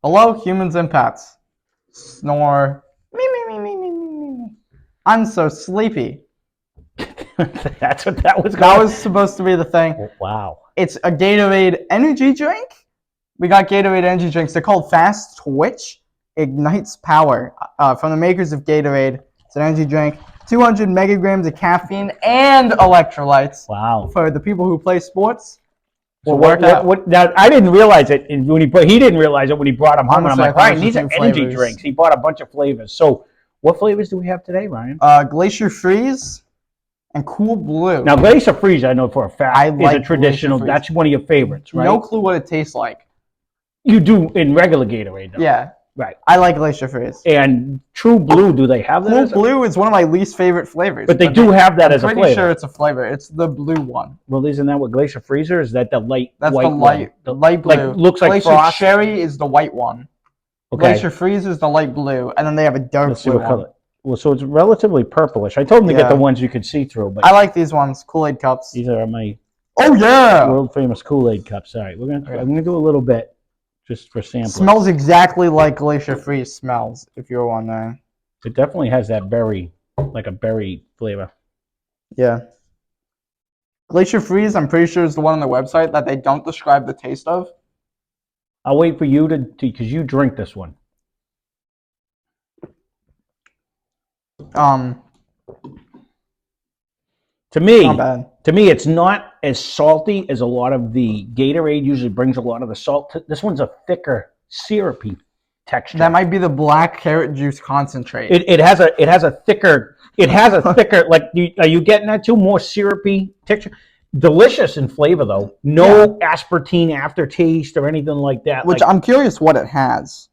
Hello, humans and pets. Snore. Me, me, me, me, me, me, me, me. I'm so sleepy. That's what that was. That was supposed to be the thing. Oh, wow. It's a Gatorade energy drink. We got Gatorade energy drinks. They're called Fast Twitch. Ignites power. From the makers of Gatorade. It's an energy drink. 200 megagrams of caffeine and electrolytes. Wow. For the people who play sports. So what, now, I didn't realize it when he didn't realize it when he brought them home. Honestly, and I'm like, Ryan, these are energy flavors. drinks. He bought a bunch of flavors. So what flavors do we have today, Ryan? Glacier Freeze and Cool Blue. Now, Glacier Freeze, I know for a fact, is a traditional. Glacier Freeze. That's one of your favorites, right? No clue what it tastes like. You do in regular Gatorade, though. Yeah. Right. I like Glacier Freeze. And True Blue, do they have that? Cool Blue is one of my least favorite flavors. But they do have that as a flavor. I'm pretty sure it's a flavor. It's the blue one. Well, isn't that what Glacier Freezer is? That the light That's white the light blue. Like, looks like Glacier frost. Cherry is the white one. Okay. Glacier Freeze is the light blue, and then they have a dark blue one. Color. Well, so it's relatively purplish. I told him to get the ones you could see through. But I like these ones, Kool-Aid cups. These are my world famous Kool-Aid cups. All right, I'm gonna do a little bit just for sampling. Smells exactly like Glacier Freeze smells. If you're wondering, it definitely has that berry, like a berry flavor. Yeah. Glacier Freeze, I'm pretty sure is the one on the website that they don't describe the taste of. I'll wait for you to because you drink this one. To me, it's not as salty as a lot of the Gatorade usually brings a lot of the salt. This one's a thicker, syrupy texture. That might be the black carrot juice concentrate. It has a thicker. Like are you getting that too? More syrupy texture. Delicious in flavor though. No aspartame aftertaste or anything like that. Which I'm curious what it has.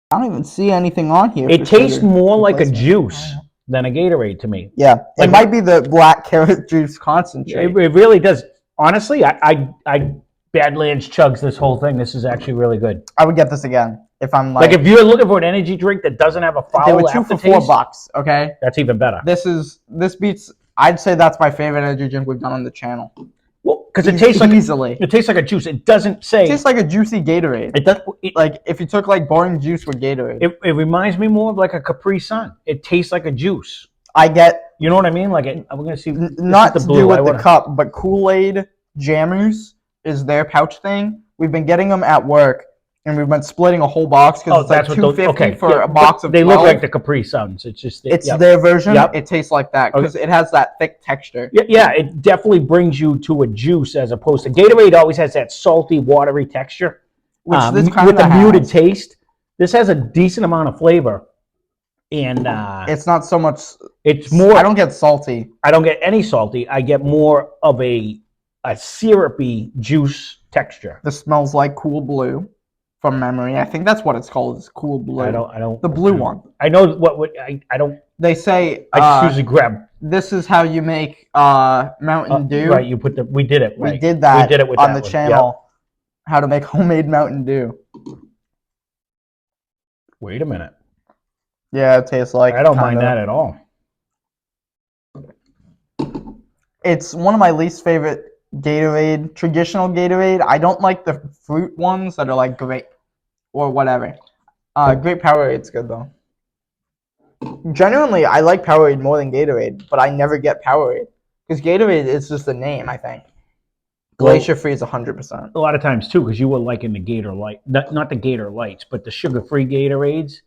I don't even see anything on here. It tastes more like a juice than a Gatorade to me. Yeah, it might be the black carrot juice concentrate. It really does. Honestly, I Badlands chugs this whole thing. This is actually really good. I would get this again if I'm like if you're looking for an energy drink that doesn't have a foul aftertaste. They were 2 for $4. Okay, that's even better. This beats. I'd say that's my favorite energy drink we've done on the channel. Well, because it tastes like easily. It tastes like a juice. It doesn't say. It tastes like a juicy Gatorade. It does. Like if you took like boring juice with Gatorade. It reminds me more of like a Capri Sun. It tastes like a juice. I get. You know what I mean? Like I'm gonna see. Not to do with the cup, but Kool-Aid Jammers is their pouch thing. We've been getting them at work, and we've been splitting a whole box because it's like $2.50 for a box of 12. They look like the Capri Suns. It's just their version. It tastes like that because it has that thick texture. Yeah, it definitely brings you to a juice as opposed to Gatorade. Always has that salty, watery texture, which this kind with a muted taste. This has a decent amount of flavor, and it's not so much. It's more. I don't get salty. I don't get any salty. I get more of a syrupy juice texture. This smells like Cool Blue. From memory, I think that's what it's called. It's Cool Blue. I don't. The blue one. I know what. I don't. They say. I just usually grab. This is how you make Mountain Dew. Right. You put the. We did it. Right. We did that. We did it with on the channel. Yep. How to make homemade Mountain Dew. Wait a minute. Yeah, it tastes like. I don't mind that at all. It's one of my least favorite Gatorade, traditional Gatorade. I don't like the fruit ones that are like grape or whatever. Grape Powerade's good though. Genuinely, I like Powerade more than Gatorade, but I never get Powerade because Gatorade is just a name. I think Glacier Freeze 100%. A lot of times too, because you were liking the Gator Light, not the Gator Lights, but the sugar-free Gatorades.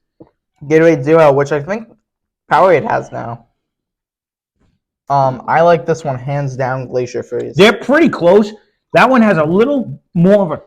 Gatorade Zero, which I think Powerade has now. I like this one hands down, Glacier Freeze. They're pretty close. That one has a little more of a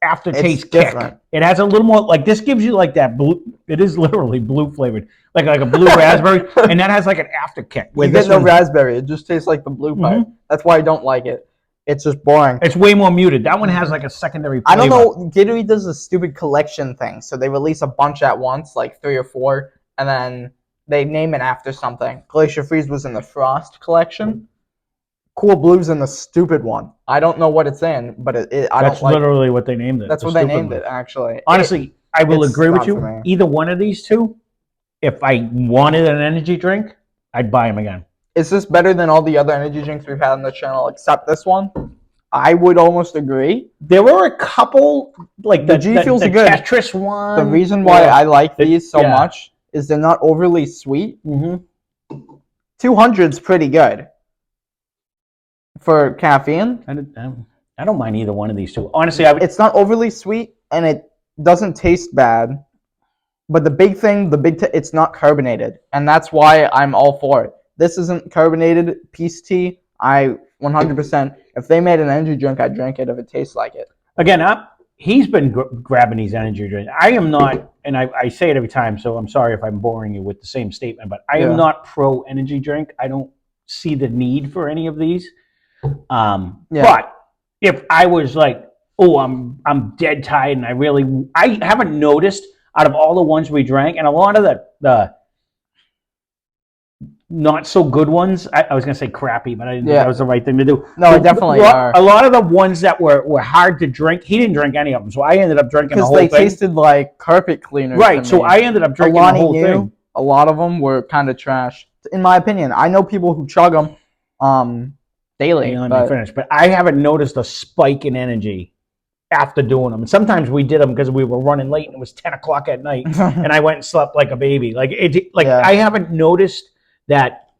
aftertaste kick. Different. It has a little more like this gives you like that blue. It is literally blue flavored, like a blue raspberry, and that has like an after kick. You get no raspberry. It just tastes like the blue part. That's why I don't like it. It's just boring. It's way more muted. That one has like a secondary flavor. I don't know. Gatorade does a stupid collection thing, so they release a bunch at once, like 3 or 4, and then they name it after something. Glacier Freeze was in the Frost collection. Cool Blue's in the stupid one. I don't know what it's in, but I don't like it. That's literally what they named it. That's what they named it, actually. Honestly, I will agree with you. Either one of these two, if I wanted an energy drink, I'd buy them again. Is this better than all the other energy drinks we've had on the channel except this one? I would almost agree. There were a couple, like The G Fuels are good. Tetris one. The reason why I like these so yeah. much is they're not overly sweet. Mm-hmm. 200's pretty good for caffeine. I don't mind either one of these two. Honestly, it's not overly sweet and it doesn't taste bad. But the big thing, it's not carbonated, and that's why I'm all for it. This isn't carbonated peace tea. I 100%. If they made an energy drink, I'd drink it if it tastes like it. Again, he's been grabbing these energy drinks. I am not, and I say it every time, so I'm sorry if I'm boring you with the same statement, but I am not pro energy drink. I don't see the need for any of these. But if I was like, oh, I'm dead tired, and I haven't noticed out of all the ones we drank, and a lot of the not so good ones. I was gonna say crappy, but I didn't think that was the right thing to do. No, it definitely are. A lot of the ones that were hard to drink, he didn't drink any of them, so I ended up drinking the whole thing. Because they tasted like carpet cleaners. Right, so I ended up drinking the whole thing. A lot of them were kind of trash, in my opinion. I know people who chug them daily. Let me finish. But I haven't noticed a spike in energy after doing them. And sometimes we did them because we were running late and it was 10 o'clock at night, and I went and slept like a baby. I haven't noticed that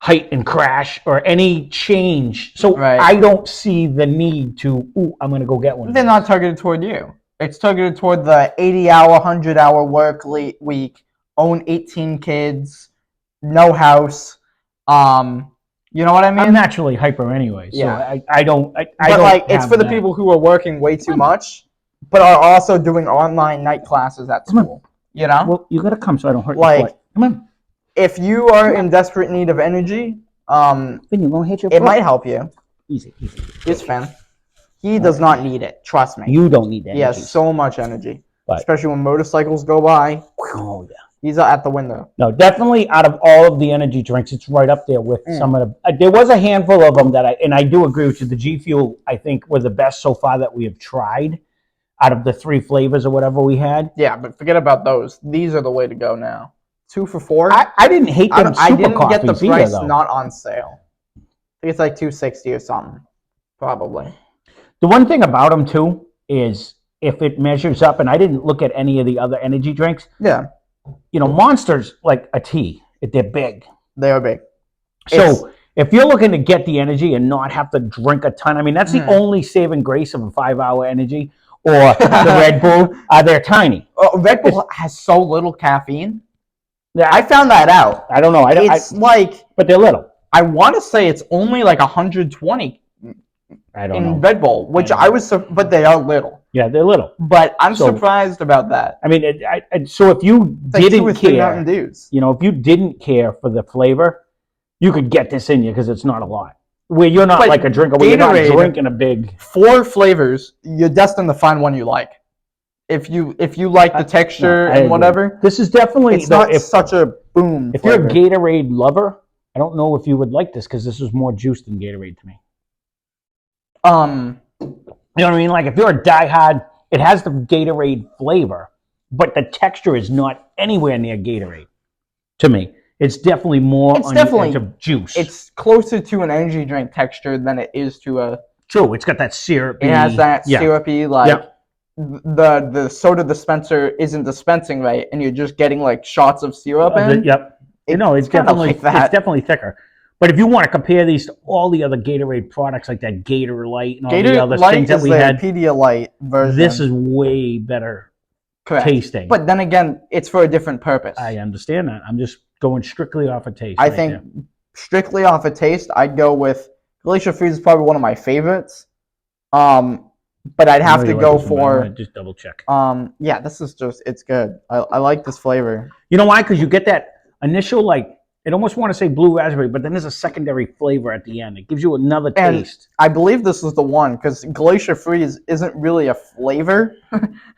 height and crash or any change. So I don't see the need to, I'm going to go get one. They're not targeted toward you. It's targeted toward the 80-hour, 100-hour work week, own 18 kids, no house. You know what I mean? I'm naturally hyper anyway, so I don't. It's for the people who are working way too much, but are also doing online night classes at school. You know? Well, you gotta come so I don't hurt your foot. Come on. If you are in desperate need of energy, then you're gonna hit your it might help you. Easy. It's fine. He does not need it. Trust me. You don't need energy. He has so much energy, especially when motorcycles go by. Oh yeah. He's at the window. No, definitely out of all of the energy drinks, it's right up there with some of the. There was a handful of them that I do agree with you. The G Fuel, I think, were the best so far that we have tried out of the 3 flavors or whatever we had. Yeah, but forget about those. These are the way to go now. 2 for $4. I didn't hate them. I didn't get the price not on sale. I think it's like $2.60 or something, probably. The one thing about them too is if it measures up, and I didn't look at any of the other energy drinks. Yeah. You know, Monster's like a tea. They're big. They are big. So if you're looking to get the energy and not have to drink a ton, I mean, that's the only saving grace of a 5-hour energy or the Red Bull. They're tiny. Red Bull has so little caffeine. Yeah, I found that out. I don't know. But they're little. I want to say it's only like 120 in Red Bull, which but they are little. Yeah, they're little. But I'm surprised about that. I mean, so if you didn't care, you know, if you didn't care for the flavor, you could get this in you because it's not a lot. Where you're not like a drinker, where you're not drinking a big 4 flavors, you're destined to find one you like. If you like the texture and whatever, this is definitely such a boom. If you're a Gatorade lover, I don't know if you would like this because this is more juice than Gatorade to me. You know what I mean? Like if you're a diehard, it has the Gatorade flavor, but the texture is not anywhere near Gatorade. To me, it's definitely more on the edge of juice. It's closer to an energy drink texture than it is to a. True, it's got that syrupy. It has that syrupy the soda dispenser isn't dispensing right, and you're just getting like shots of syrup in. It's definitely like that. It's definitely thicker. But if you want to compare these to all the other Gatorade products like that Gator Light and all the other things that we had, Pedialyte version. This is way better tasting. But then again, it's for a different purpose. I understand that. I'm just going strictly off of taste. I think strictly off of taste, I'd go with Glacier Freeze is probably one of my favorites. But I'd have to go for just double check. Yeah, this is it's good. I like this flavor. You know why? Because you get that initial it almost want to say blue raspberry, but then there's a secondary flavor at the end. It gives you another taste. I believe this is the one because Glacier Freeze isn't really a flavor.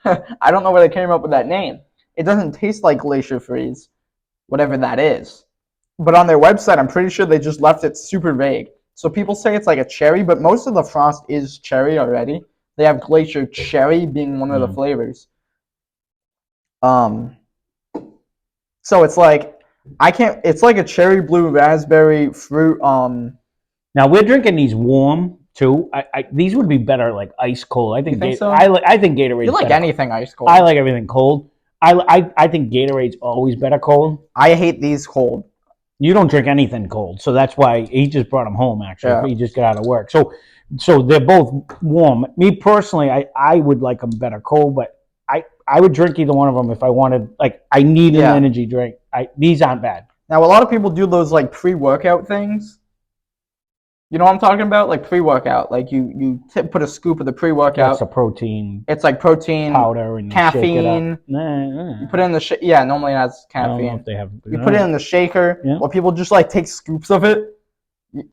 I don't know where they came up with that name. It doesn't taste like Glacier Freeze, whatever that is. But on their website, I'm pretty sure they just left it super vague. So people say it's like a cherry, but most of the frost is cherry already. They have Glacier Cherry being one of the flavors. So it's like it's like a cherry blue raspberry fruit. Now we're drinking these warm too. These would be better like ice cold. I think, You think so? I think Gatorade. You like anything ice cold? I like everything cold. I think Gatorade's always better cold. I hate these cold. You don't drink anything cold, so that's why he just brought them home. Actually, Yeah. he just got out of work, so they're both warm. Me personally, I would like them better cold, but I would drink either one of them if I wanted. Like I need an energy drink. These aren't bad. Now a lot of people do those like pre-workout things. You know what I'm talking about? Like pre-workout. Like you put a scoop of the pre-workout. It's a protein. It's like protein, powder, and caffeine. You put it in the yeah. Normally it has caffeine. I don't know if they have. You put it in the shaker. Yeah. Or people just like take scoops of it.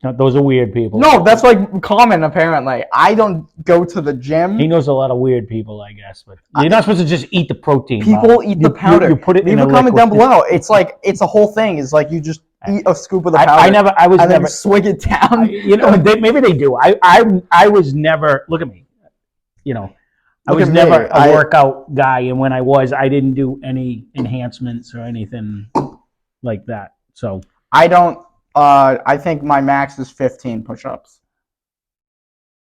No, those are weird people. No, that's like common apparently. I don't go to the gym. He knows a lot of weird people, I guess, but you're not supposed to just eat the protein. People eat the powder. You put it Leave in a comment down below. It's like it's a whole thing. It's like you just eat a scoop of the powder. I was and never then swig it down. Maybe they do. I was never. Look at me. I was never a workout guy, and when I was, I didn't do any enhancements or anything like that. So I don't. I think my max is 15 push-ups.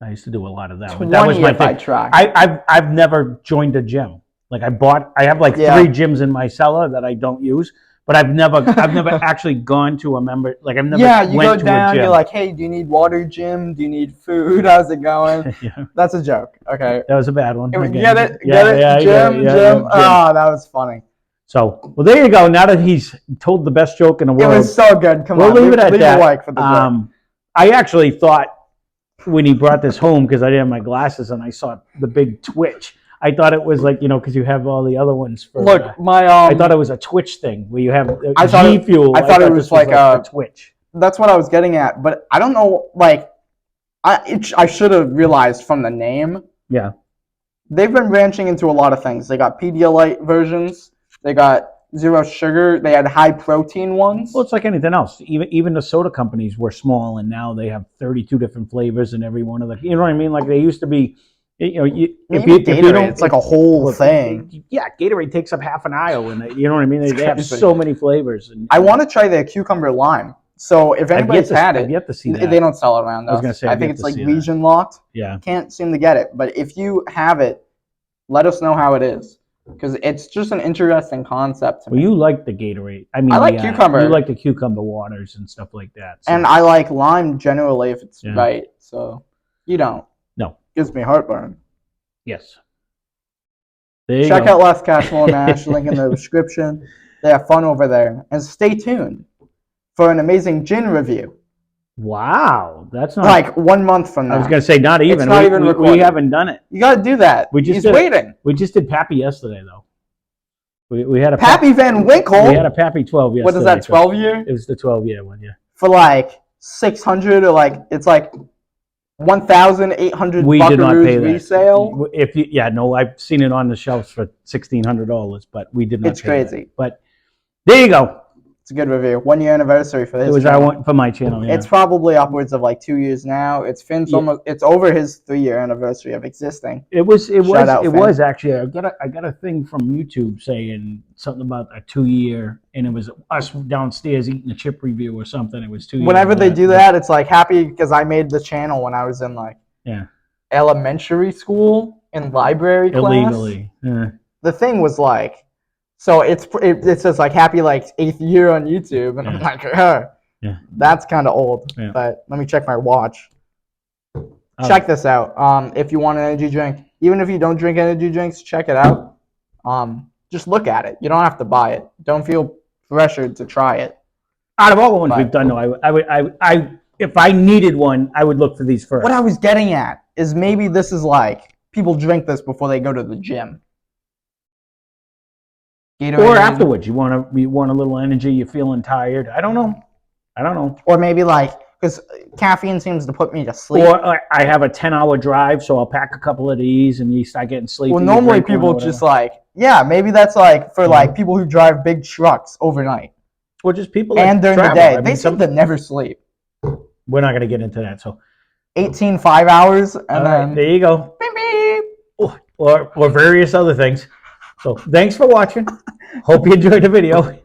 I used to do a lot of that. 20 That was my if thing. I try. I've never joined a gym. Like I have like 3 gyms in my cellar that I don't use, but I've never actually gone to a member. Like I've never. Yeah, you went go to down. a gym. You're like, hey, do you need water, Jim? Do you need food? How's it going? Yeah. That's a joke. Okay. That was a bad one. Get it? Yeah, Jim. Oh, that was funny. So, well, there you go. Now that he's told the best joke in the world, it was so good. Come on, we'll leave it at that. A like for the joke. I actually thought when he brought this home, because I didn't have my glasses and I saw the big twitch. I thought it was like because you have all the other ones. For, Look, I thought it was a Twitch thing where you have G Fuel. I thought it was like a Twitch. That's what I was getting at, but I don't know. Like, I should have realized from the name. Yeah, they've been branching into a lot of things. They got Pedialyte versions. They got zero sugar. They had high protein ones. Well, it's like anything else. Even the soda companies were small, and now they have 32 different flavors in every one of them. You know what I mean? Like they used to be. If you don't, it's like a whole thing. Yeah, Gatorade takes up half an aisle, and you know what I mean. They have so many flavors. And I want to try their cucumber lime. So if anybody's had it, I've yet to see that. They don't sell it around us. I was going to say, I think it's like region locked. Yeah, can't seem to get it. But if you have it, let us know how it is. Because it's just an interesting concept to me. Well, you like the Gatorade. I mean, I like cucumber. You like the cucumber waters and stuff like that. So. And I like lime generally if it's right. So you don't. No. Gives me heartburn. Yes. Check out Less Casual and Ash, link in the description. They have fun over there. And stay tuned for an amazing gin review. Wow. That's not... Like 1 month from now. I was going to say, not even. It's not even recorded. We haven't done it. You got to do that. He's waiting. We just did Pappy yesterday, though. We had a Pappy Van Winkle. We had a Pappy 12 yesterday. What is that, 12 year? It was the 12-year one, yeah. For like 600 or like, it's like 1,800 we did not pay that. Resale. I've seen it on the shelves for $1,600, but we did not. It's crazy. That. But there you go. It's a good review. 1 year anniversary for this. It was for my channel. Yeah. It's probably upwards of like 2 years now. It's Finn's almost. It's over his 3-year anniversary of existing. It was actually. I got a thing from YouTube saying something about a 2-year, and it was us downstairs eating a chip review or something. It was 2 years. Whenever they do that, it's like happy because I made the channel when I was in like elementary school in library class. Illegally. Yeah. The thing was like. So it says like happy like 8th year on YouTube, and I'm like, that's kind of old. Yeah. But let me check my watch. Check this out. If you want an energy drink, even if you don't drink energy drinks, check it out. Just look at it. You don't have to buy it. Don't feel pressured to try it. Out of all the ones we've done, though, I if I needed one, I would look for these first. What I was getting at is maybe this is like people drink this before they go to the gym. Gatorade. Or afterwards, you want a little energy. You're feeling tired. I don't know. Or maybe like because caffeine seems to put me to sleep. Or I have a 10-hour drive, so I'll pack a couple of these, and you start getting sleepy. Well, normally people just like maybe that's like for like people who drive big trucks overnight. Or just people and during the day. They seem to never sleep. We're not going to get into that. So 18 5 hours, and then there you go. Beep, beep. Or various other things. So thanks for watching. Hope you enjoyed the video.